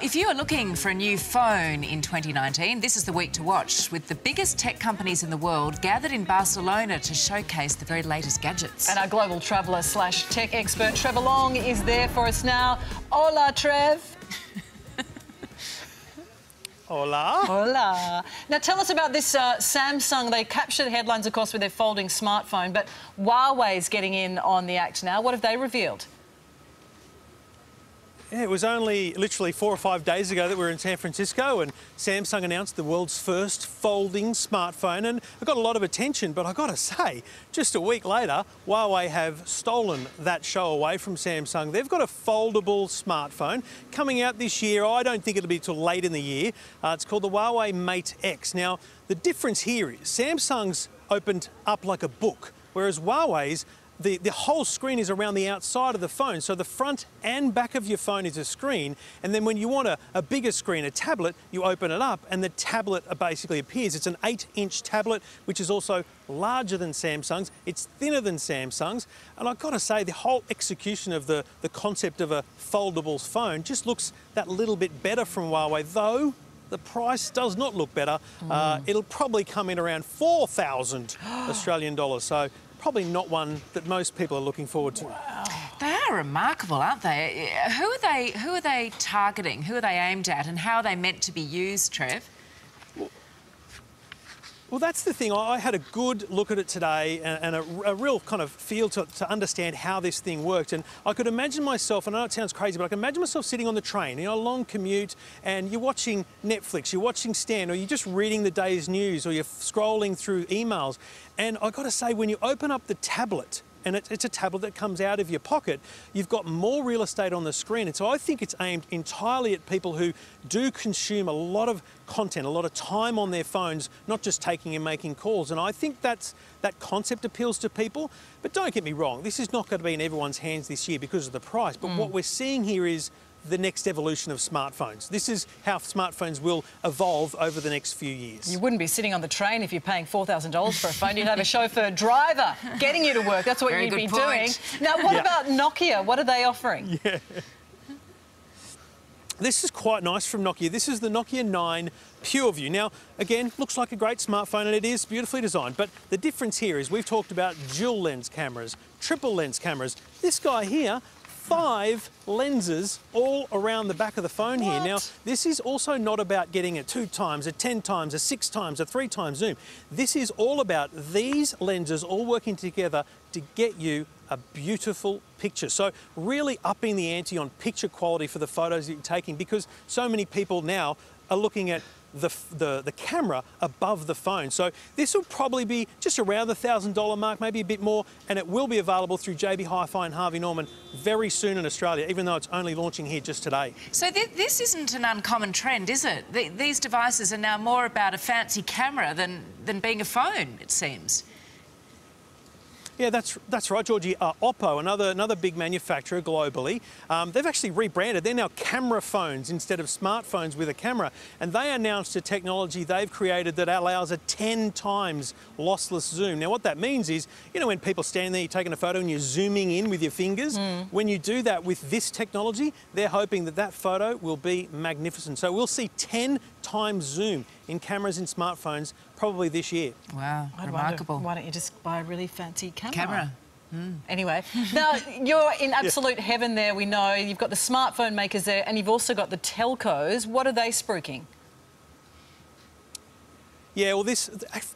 If you are looking for a new phone in 2019, this is the week to watch, with the biggest tech companies in the world gathered in Barcelona to showcase the very latest gadgets. And our global traveller slash tech expert, Trevor Long, is there for us now. Hola, Trev. Hola. Hola. Now, tell us about this Samsung. They captured headlines, of course, with their folding smartphone, but Huawei's getting in on the act now. What have they revealed? Yeah, it was only literally 4 or 5 days ago that we were in San Francisco and Samsung announced the world's first folding smartphone, and it got a lot of attention, but I got to say, just a week later, Huawei have stolen that show away from Samsung. They've got a foldable smartphone coming out this year. I don't think it'll be till late in the year. It's called the Huawei Mate X. Now, the difference here is Samsung's opened up like a book, whereas Huawei's the whole screen is around the outside of the phone. So the front and back of your phone is a screen. And then when you want a bigger screen, a tablet, you open it up and the tablet basically appears. It's an 8-inch tablet, which is also larger than Samsung's. It's thinner than Samsung's. And I've got to say, the whole execution of the concept of a foldable phone just looks that little bit better from Huawei, though the price does not look better. It'll probably come in around 4,000 Australian dollars. So probably not one that most people are looking forward to. Wow. They are remarkable, aren't they? Who are they targeting? Who are they aimed at, and how are they meant to be used, Trev? Well, that's the thing. I had a good look at it today and a real kind of feel to understand how this thing worked. And I could imagine myself, and I know it sounds crazy, but I can imagine myself sitting on the train, a long commute, and you're watching Netflix, you're watching Stan, or you're just reading the day's news, or you're scrolling through emails. And I've got to say, when you open up the tablet, and it's a tablet that comes out of your pocket, you've got more real estate on the screen. And so I think it's aimed entirely at people who do consume a lot of content, a lot of time on their phones, not just taking and making calls. And I think that concept appeals to people. But don't get me wrong, this is not going to be in everyone's hands this year because of the price. But what we're seeing here is the next evolution of smartphones. This is how smartphones will evolve over the next few years. You wouldn't be sitting on the train if you're paying $4,000 for a phone. You'd have a chauffeur driver getting you to work. That's what you'd be doing. Now, what about Nokia? What are they offering? Yeah. This is quite nice from Nokia. This is the Nokia 9 PureView. Now, again, looks like a great smartphone, and it is beautifully designed. But the difference here is we've talked about dual lens cameras, triple lens cameras. This guy here, 5 lenses all around the back of the phone here. Now, this is also not about getting a 2 times, a 10 times, a 6 times, a 3 times zoom. This is all about these lenses all working together to get you a beautiful picture. So really upping the ante on picture quality for the photos that you're taking, because so many people now are looking at the camera above the phone. So this will probably be just around the $1,000 mark, maybe a bit more, and it will be available through JB Hi-Fi and Harvey Norman very soon in Australia, even though it's only launching here just today. So this isn't an uncommon trend, is it? These devices are now more about a fancy camera than being a phone, it seems. Yeah, that's right, Georgie. Oppo, another big manufacturer globally, they've actually rebranded. They're now camera phones instead of smartphones with a camera. And they announced a technology they've created that allows a 10 times lossless zoom. Now, what that means is, when people stand there, you're taking a photo and you're zooming in with your fingers. When you do that with this technology, they're hoping that photo will be magnificent. So we'll see 10 times zoom in cameras in smartphones probably this year. Wow, remarkable. Why don't you just buy a really fancy camera? Anyway, now you're in absolute heaven there, we know. You've got the smartphone makers there, and you've also got the telcos. What are they spruiking? Yeah, well,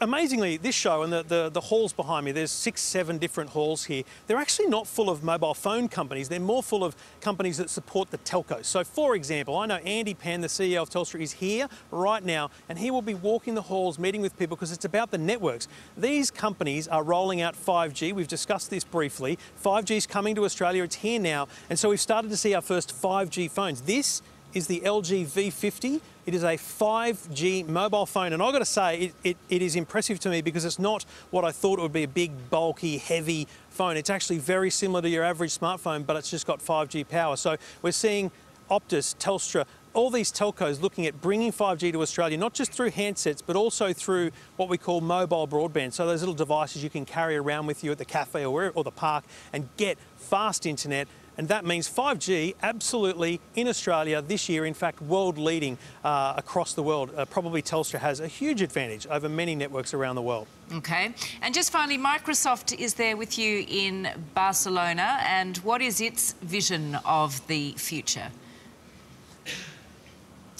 amazingly, this show and the halls behind me, there's 6, 7 different halls here. They're actually not full of mobile phone companies. They're more full of companies that support the telcos. So, for example, I know Andy Pan, the CEO of Telstra, is here right now, and he will be walking the halls, meeting with people, because it's about the networks. These companies are rolling out 5G. We've discussed this briefly. 5G is coming to Australia. It's here now. And so we've started to see our first 5G phones. This is the LG V50. It is a 5G mobile phone, and I've got to say, it is impressive to me because it's not what I thought it would be, a big, bulky, heavy phone. It's actually very similar to your average smartphone, but it's just got 5G power. So we're seeing Optus, Telstra, all these telcos looking at bringing 5G to Australia, not just through handsets, but also through what we call mobile broadband. So those little devices you can carry around with you at the cafe or the park and get fast internet and that means 5G absolutely in Australia this year, in fact, world leading across the world. Probably Telstra has a huge advantage over many networks around the world. OK. And just finally, Microsoft is there with you in Barcelona, and what is its vision of the future?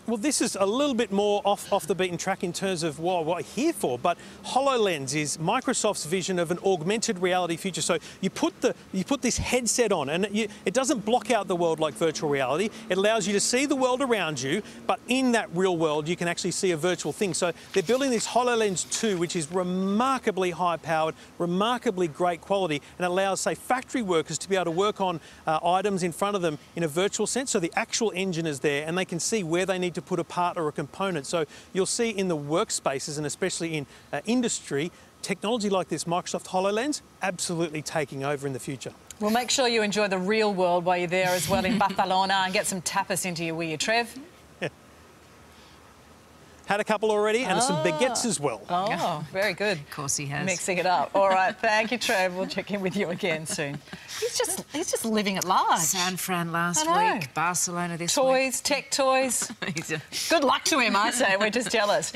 Well, this is a little bit more off the beaten track in terms of what I'm here for, but HoloLens is Microsoft's vision of an augmented reality future. So you put this headset on, and it doesn't block out the world like virtual reality. It allows you to see the world around you, but in that real world, you can actually see a virtual thing. So they're building this HoloLens 2, which is remarkably high-powered, remarkably great quality, and allows, say, factory workers to be able to work on items in front of them in a virtual sense. So the actual engine is there, and they can see where they need to put a part or a component. So you'll see in the workspaces, and especially in industry, technology like this Microsoft HoloLens absolutely taking over in the future. Well, make sure you enjoy the real world while you're there as well in Barcelona, and get some tapas into you, will you, Trev? Had a couple already, and some baguettes as well. Oh, very good. Of course he has. Mixing it up. All right, thank you, Trev. We'll check in with you again soon. He's just living it large. San Fran last week, Barcelona this week. Toys, tech toys. Good luck to him, I say. We're just jealous.